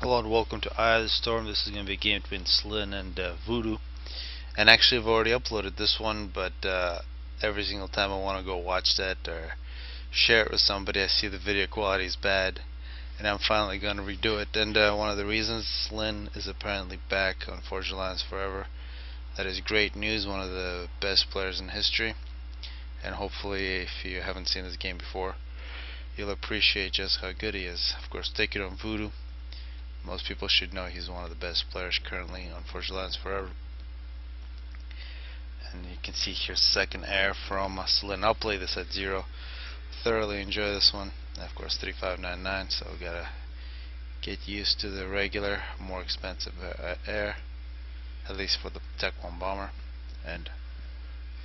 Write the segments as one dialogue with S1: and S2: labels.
S1: Hello and welcome to Eye of the Storm. This is going to be a game between Slin and Voodoo. And actually I've already uploaded this one, but every single time I want to go watch that or share it with somebody, I see the video quality is bad. And I'm finally going to redo it. And one of the reasons, Slin is apparently back on Forge Alliance Forever. That is great news, one of the best players in history. And hopefully, if you haven't seen this game before, you'll appreciate just how good he is. Of course, take it on Voodoo. Most people should know he's one of the best players currently on Forge Alliance Forever. And you can see here second air from Slin. I'll play this at 0. Thoroughly enjoy this one. And of course 3599, so we gotta get used to the regular, more expensive air, at least for the Tech 1 bomber, and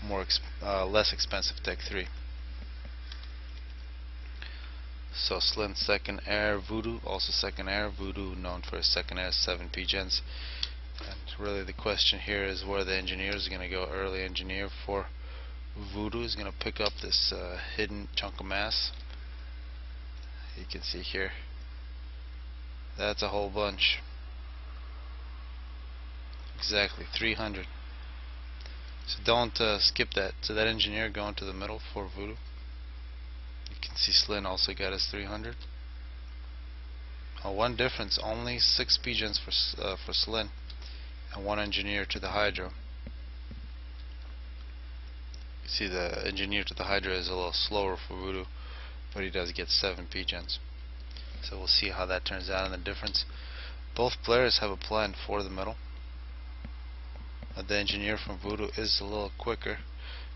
S1: less expensive Tech 3. So Slin second air, Voodoo also second air. Voodoo known for his second air 7P gens. And really the question here is where the engineer is going to go. Early engineer for Voodoo is going to pick up this hidden chunk of mass. You can see here. That's a whole bunch. Exactly 300. So don't skip that. So that engineer going to the middle for Voodoo. You can see Slin also got his 300. One difference, only 6 gens for Slin, and 1 engineer to the Hydra. You see the engineer to the Hydra is a little slower for Voodoo, but he does get 7 gens. So we'll see how that turns out in the difference. Both players have a plan for the middle. The engineer from Voodoo is a little quicker.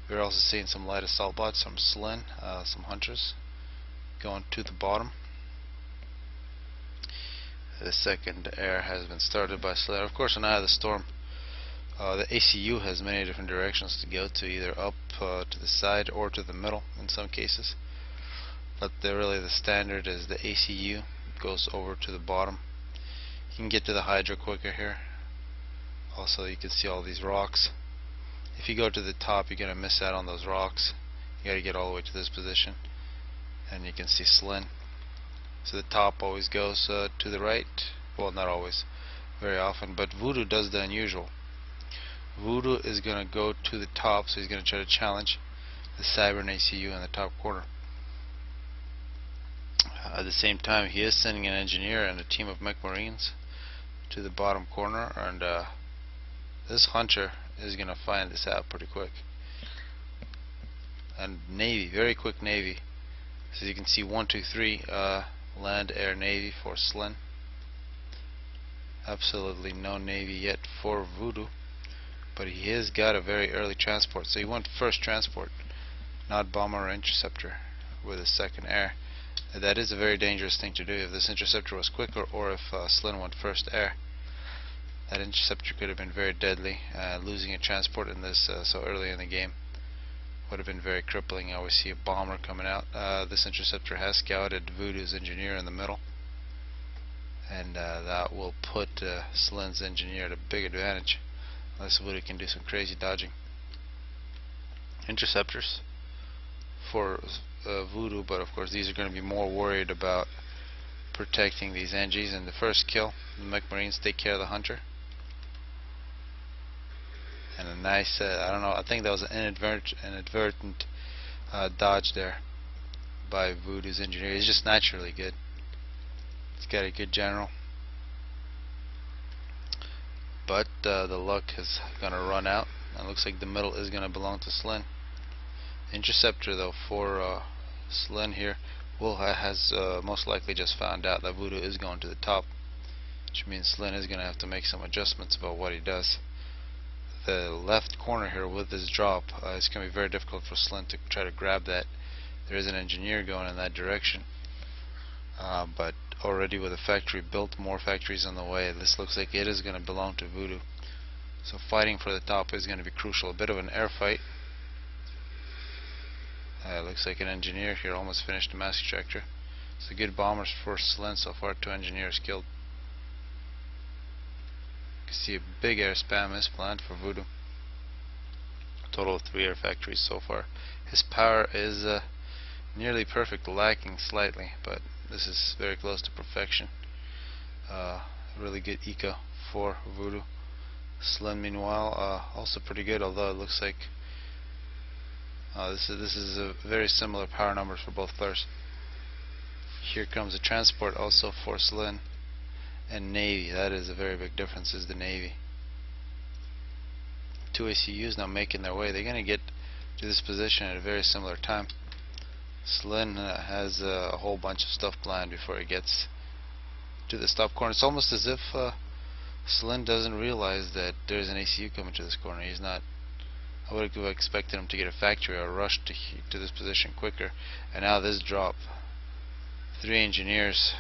S1: We're also seeing some light assault bots from Slin, some hunters going to the bottom. The second air has been started by Slin. Of course, on Eye of the Storm, the ACU has many different directions to go to, either up to the side or to the middle in some cases. But really the standard is the ACU goes over to the bottom. You can get to the Hydra quicker here. Also, you can see all these rocks. If you go to the top, you're going to miss out on those rocks. You got to get all the way to this position. And you can see Slin. So the top always goes to the right. Well, not always, very often. But Voodoo does the unusual. Voodoo is going to go to the top, so he's going to try to challenge the Cybran ACU in the top corner. At the same time, he is sending an engineer and a team of mech marines to the bottom corner, and this hunter is going to find this out pretty quick. And Navy, very quick Navy. So you can see 1, 2, 3 land, air, Navy for Slin. Absolutely no Navy yet for Voodoo, but he has got a very early transport. So he went first transport, not bomber or interceptor, with a second air. That is a very dangerous thing to do. If this interceptor was quicker, or if Slin went first air, that interceptor could have been very deadly. Losing a transport in this so early in the game would have been very crippling. I always see a bomber coming out. This interceptor has scouted Voodoo's engineer in the middle, and that will put Slin's engineer at a big advantage, unless Voodoo can do some crazy dodging. Interceptors for Voodoo, but of course these are going to be more worried about protecting these NGs. In the first kill, the mech marines take care of the hunter. And a nice, I don't know, I think that was an inadvertent dodge there by Voodoo's engineer. He's just naturally good. He's got a good general. But the luck is going to run out. It looks like the middle is going to belong to Slin. Interceptor, though, for Slin here has most likely just found out that Voodoo is going to the top, which means Slin is going to have to make some adjustments about what he does. The left corner here with this drop, it's going to be very difficult for Slin to try to grab that. There is an engineer going in that direction, but already with a factory built, more factories on the way, this looks like it is going to belong to Voodoo. So fighting for the top is going to be crucial. A bit of an air fight. Looks like an engineer here almost finished the mass extractor. So good bombers for Slin so far, 2 engineers killed. You can see a big air spam is planned for Voodoo. A total of 3 air factories so far. His power is nearly perfect, lacking slightly, but this is very close to perfection. Really good eco for Voodoo. Slim, meanwhile, also pretty good, although it looks like this is a very similar power numbers for both players. Here comes a transport also for Slin and Navy. That is a very big difference, is the Navy. Two ACUs now making their way. They're going to get to this position at a very similar time. Slin has a whole bunch of stuff planned before he gets to the stop corner. It's almost as if Slin doesn't realize that there's an ACU coming to this corner. He's not. I would have expected him to get a factory or rush to this position quicker. And now this drop. 3 engineers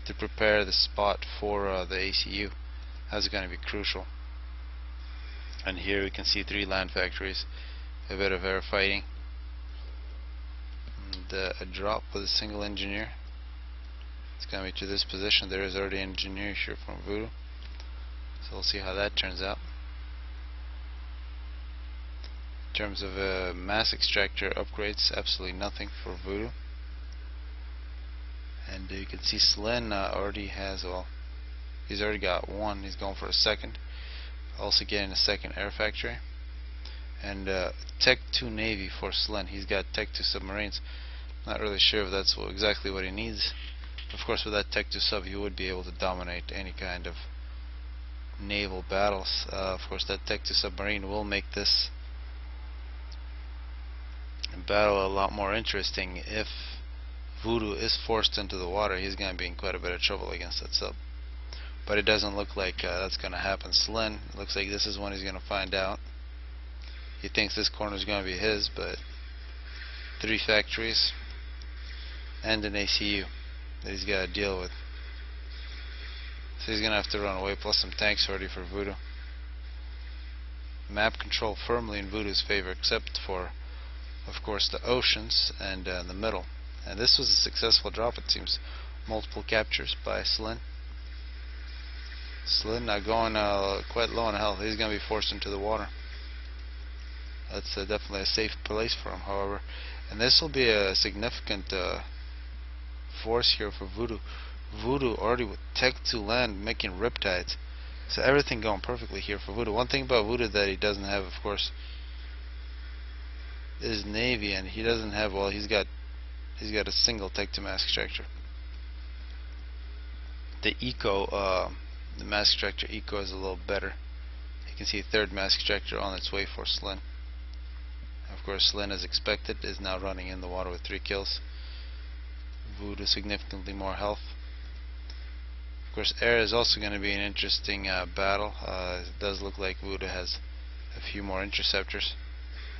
S1: to prepare the spot for the ACU. That's going to be crucial. And here we can see 3 land factories. A bit of air fighting. And a drop with a single engineer. It's going to be to this position. There is already an engineer here from Voodoo. So we'll see how that turns out. In terms of mass extractor upgrades, absolutely nothing for Voodoo. And you can see Slin already has, well, he's already got 1. He's going for a second. Also getting a second air factory. And Tech 2 Navy for Slin. He's got Tech 2 submarines. Not really sure if that's exactly what he needs. Of course, with that Tech 2 sub, he would be able to dominate any kind of naval battles. Of course, that Tech 2 submarine will make this battle a lot more interesting. If Voodoo is forced into the water, he's going to be in quite a bit of trouble against that sub. But it doesn't look like that's going to happen. Slin, looks like this is when he's going to find out. He thinks this corner is going to be his, but 3 factories and an ACU that he's got to deal with. So he's going to have to run away, plus some tanks already for Voodoo. Map control firmly in Voodoo's favor, except for, of course, the oceans and the middle. And this was a successful drop, it seems. Multiple captures by Slin. Slin now going quite low on health. He's going to be forced into the water. That's definitely a safe place for him, however. And this will be a significant force here for Voodoo. Voodoo already with Tech 2 land making riptides. So everything going perfectly here for Voodoo. One thing about Voodoo that he doesn't have, of course, is Navy, and he doesn't have, well, he's got a single Tech 2 mass extractor. The eco, the mass extractor eco is a little better. You can see a 3rd mass extractor on its way for Slin. Of course, Slin, as expected, is now running in the water with 3 kills. Voodoo significantly more health. Of course, air is also going to be an interesting battle. It does look like Voodoo has a few more interceptors.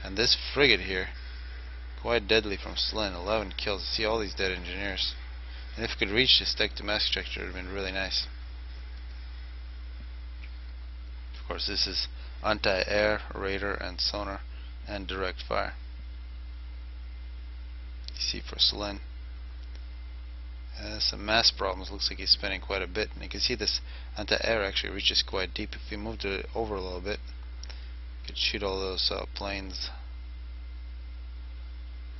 S1: And this frigate here, quite deadly from Slin. 11 kills. See all these dead engineers. And if it could reach this Tech 2 mass extractor, it would have been really nice. Of course, this is anti-air, radar, and sonar, and direct fire. You see for Slin. Some mass problems. Looks like he's spinning quite a bit, and you can see this anti-air actually reaches quite deep. If we moved it over a little bit, you could shoot all those planes.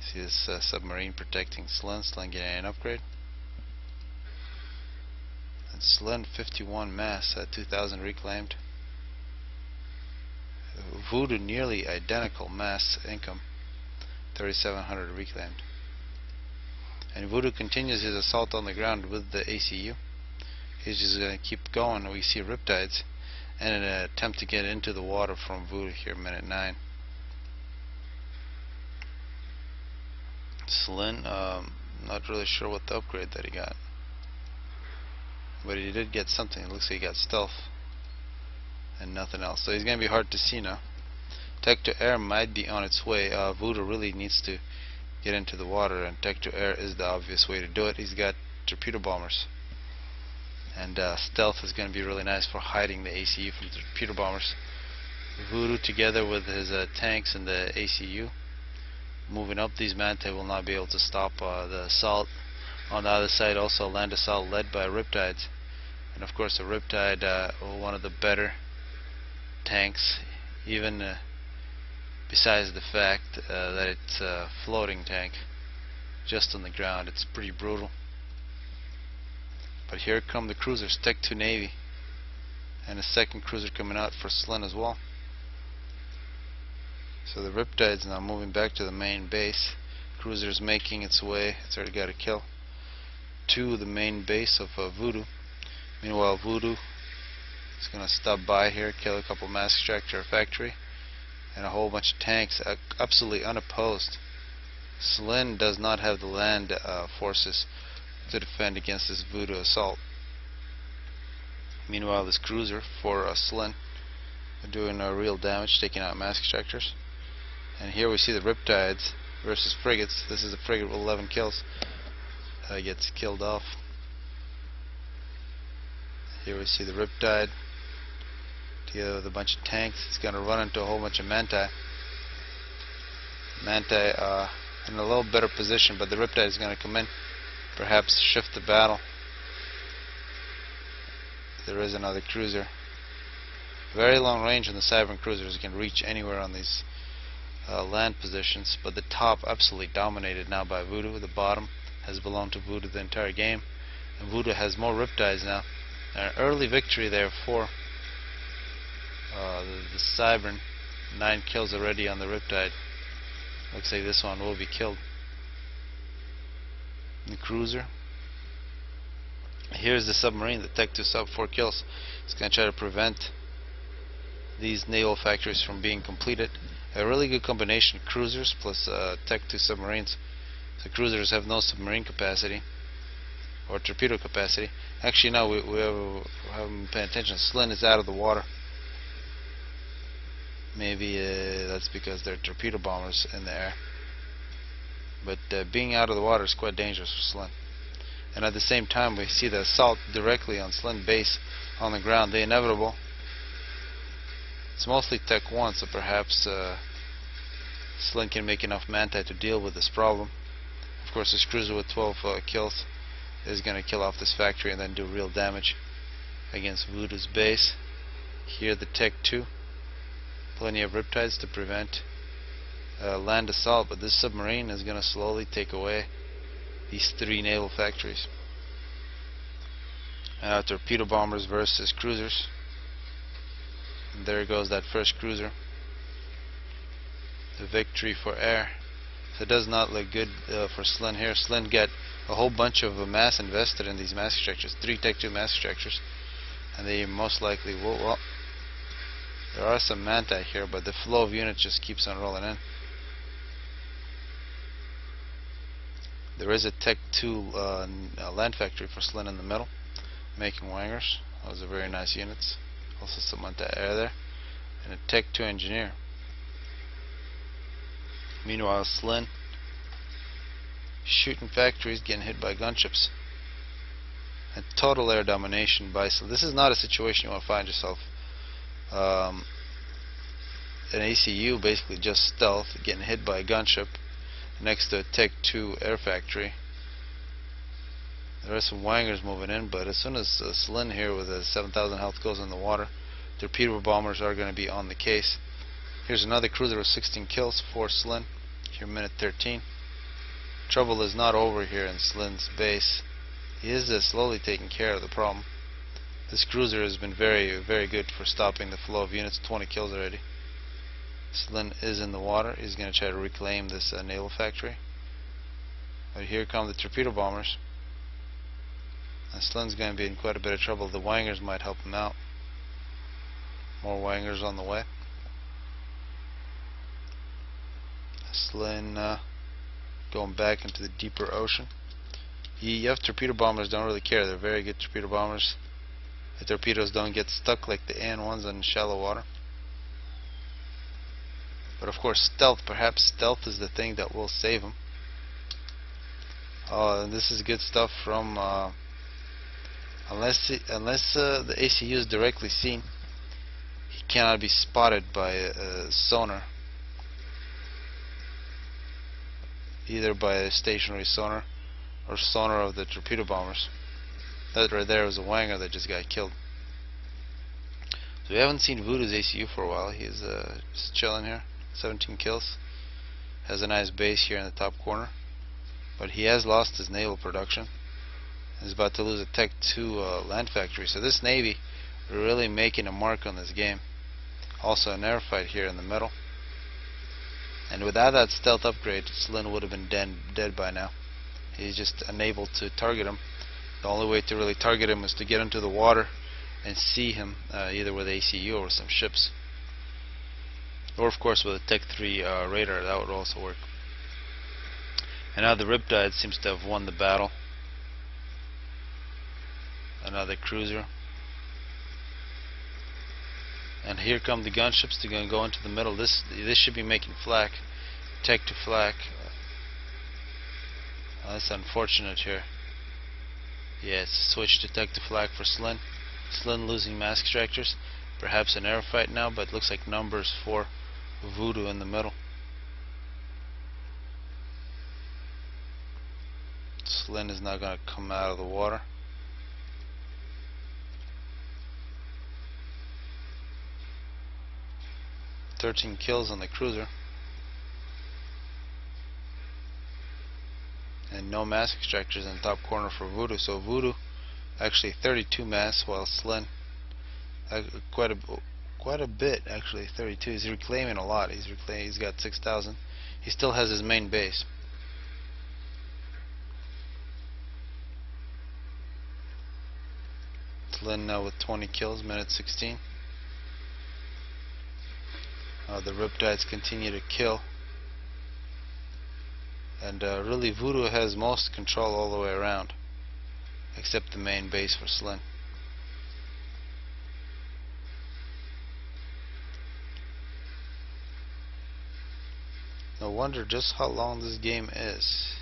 S1: See this submarine protecting Slin. Slin getting an upgrade. And Slin 51 mass at 2,000 reclaimed. Voodoo nearly identical mass income, 3,700 reclaimed. And Voodoo continues his assault on the ground with the ACU. He's just going to keep going. We see riptides and an attempt to get into the water from Voodoo here, minute 9. Slin, not really sure what the upgrade that he got, but he did get something. It looks like he got stealth and nothing else. So he's going to be hard to see now. Tech to air might be on its way. Voodoo really needs to get into the water, and Tech to air is the obvious way to do it. He's got torpedo bombers, and stealth is going to be really nice for hiding the ACU from the torpedo bombers. Voodoo together with his tanks and the ACU moving up these mantae will not be able to stop the assault. On the other side also a land assault led by riptides, and of course a riptide, one of the better tanks, even besides the fact that it's a floating tank just on the ground. It's pretty brutal. But here come the cruisers, Tech 2 Navy, and a second cruiser coming out for Slin as well. So the Riptide's now moving back to the main base. Cruiser's making its way, it's already got a kill, to the main base of Voodoo. Meanwhile, Voodoo is going to stop by here, kill a couple mass extractor factory, and a whole bunch of tanks, absolutely unopposed. Slin does not have the land forces to defend against this Voodoo assault. Meanwhile, this cruiser for Slin doing real damage, taking out mass extractors. And here we see the Riptides versus frigates. This is a frigate with 11 kills. Gets killed off. Here we see the Riptide together with a bunch of tanks. It's going to run into a whole bunch of Manti. Manti in a little better position, but the Riptide is going to come in, perhaps shift the battle. There is another cruiser. Very long range on the Cybran cruisers, can reach anywhere on these land positions, but the top absolutely dominated now by Voodoo. The bottom has belonged to Voodoo the entire game, and Voodoo has more Riptides now. An early victory there for the Cybran. 9 kills already on the Riptide. Looks like this one will be killed. The cruiser. Here's the submarine, the Tech 2 sub, 4 kills. It's going to try to prevent these naval factories from being completed. A really good combination, cruisers plus Tech 2 submarines. The cruisers have no submarine capacity or torpedo capacity. Actually, no, we haven't been paying attention. Slin is out of the water. Maybe that's because they're torpedo bombers in the air. But being out of the water is quite dangerous for Slin. And at the same time, we see the assault directly on Slin base on the ground. The inevitable. It's mostly Tech 1, so perhaps Slin can make enough Manti to deal with this problem. Of course, this cruiser with 12 kills is going to kill off this factory and then do real damage against Voodoo's base. Here the Tech 2. Plenty of Riptides to prevent land assault, but this submarine is going to slowly take away these 3 naval factories. Torpedo bombers versus cruisers. And there goes that first cruiser. The victory for air. So it does not look good for Slin here. Slin get a whole bunch of mass invested in these mass extractors. 3 Tech 2 mass extractors. And they most likely will. Well, there are some Manti here, but the flow of units just keeps on rolling in. There is a Tech 2 land factory for Slin in the middle, making wangers. Those are very nice units. Also some anti-air there, and a Tech 2 engineer. Meanwhile, Slin shooting factories, getting hit by gunships. And total air domination by Slin. This is not a situation you want to find yourself. An ACU basically just stealth, getting hit by a gunship next to a Tech 2 air factory. There are some wangers moving in, but as soon as Slin here with a 7,000 health goes in the water, torpedo bombers are going to be on the case. Here's another cruiser with 16 kills for Slin. Here, minute 13. Trouble is not over here in Slin's base. He is slowly taking care of the problem. This cruiser has been very, very good for stopping the flow of units. 20 kills already. Slin is in the water. He's going to try to reclaim this naval factory. But here come the torpedo bombers. And Slin's going to be in quite a bit of trouble. The wangers might help him out. More wangers on the way. Slin going back into the deeper ocean. EF torpedo bombers don't really care. They're very good torpedo bombers. The torpedoes don't get stuck like the AN-1s in shallow water. But of course, stealth. Perhaps stealth is the thing that will save him. And this is good stuff from unless the ACU is directly seen, he cannot be spotted by sonar, either by a stationary sonar or sonar of the torpedo bombers. That right there was a wanger that just got killed. So we haven't seen Voodoo's ACU for a while. He's just chilling here. 17 kills. Has a nice base here in the top corner. But he has lost his naval production. is about to lose a Tech 2 land factory. So this Navy really making a mark on this game. Also an air fight here in the middle. And without that stealth upgrade, Slin would have been dead by now. He's just unable to target him. The only way to really target him is to get into the water and see him, either with ACU or some ships. Or of course with a Tech 3 radar, that would also work. And now the Riptide seems to have won the battle. Another cruiser. And here come the gunships. They're going to go into the middle. This should be making flak. Tech to flak. That's unfortunate here. Yeah, it's switched to Tech to flak for Slin. Slin losing mass extractors. Perhaps an air fight now, but it looks like numbers for Voodoo in the middle. Slin is now going to come out of the water. "13 kills on the cruiser. And no mass extractors in the top corner for Voodoo. So Voodoo actually 32 mass, while Slin quite a bit actually. 32. He's reclaiming a lot. He's got 6,000. He still has his main base. Slin now with 20 kills, minute 16. The Riptides continue to kill. And really Voodoo has most control all the way around, except the main base for Slin. No wonder just how long this game is.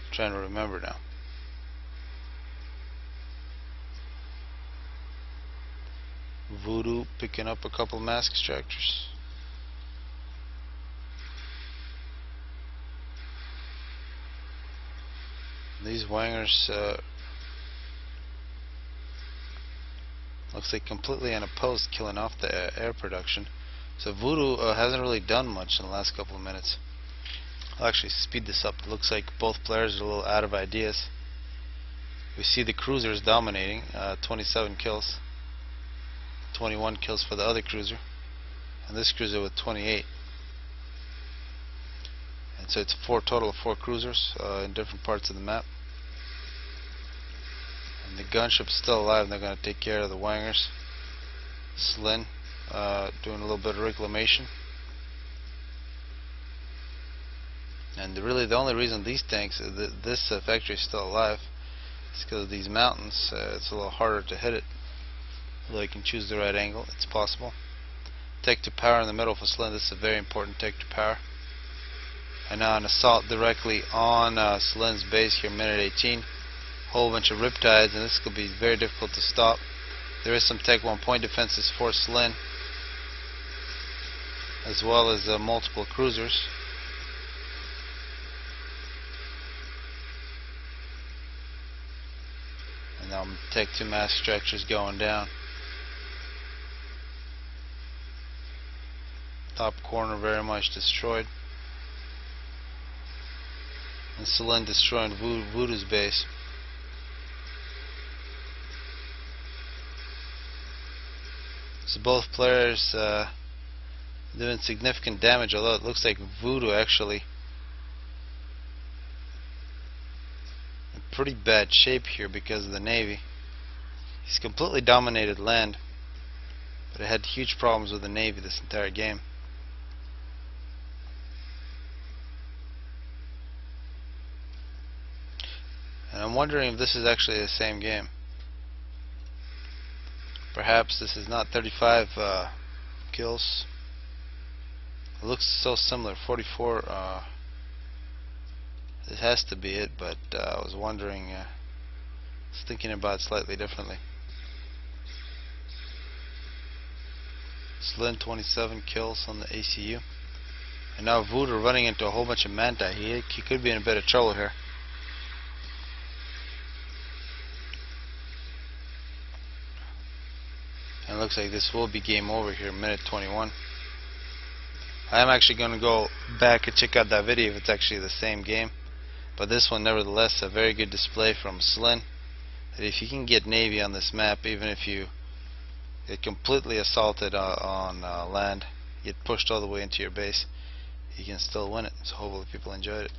S1: I'm trying to remember now. Voodoo picking up a couple mask extractors. These wangers looks like completely unopposed, killing off the air production. So Voodoo hasn't really done much in the last couple of minutes. I'll actually speed this up. It looks like both players are a little out of ideas. We see the cruisers dominating, 27 kills. 21 kills for the other cruiser. And this cruiser with 28. And so it's a total of 4 cruisers in different parts of the map. And the gunship's still alive, and they're going to take care of the wangers. Slin doing a little bit of reclamation. And really the only reason these tanks, this factory is still alive, is because of these mountains. It's a little harder to hit it. Although you can choose the right angle, it's possible. Tech to power in the middle for Slin. This is a very important tech to power. And now an assault directly on Slin's base here, minute 18. Whole bunch of Riptides, and this could be very difficult to stop. There is some Tech 1 point defenses for Slin, as well as multiple cruisers. And now Tech 2 mass structures going down. Top corner very much destroyed. And Slin destroying Voodoo's base. So both players doing significant damage, although it looks like Voodoo actually in pretty bad shape here because of the Navy. He's completely dominated land, but it had huge problems with the Navy this entire game. And I'm wondering if this is actually the same game. Perhaps this is not 35 kills. It looks so similar. 44. It has to be it, but I was wondering. I was thinking about it slightly differently. Slin 27 kills on the ACU, and now Voodoo running into a whole bunch of Manta. He could be in a bit of trouble here. And it looks like this will be game over here, minute 21. I am actually going to go back and check out that video if it's actually the same game. But this one, nevertheless, a very good display from Slin. that if you can get Navy on this map, even if you get completely assaulted on land, get pushed all the way into your base, you can still win it. So hopefully people enjoyed it.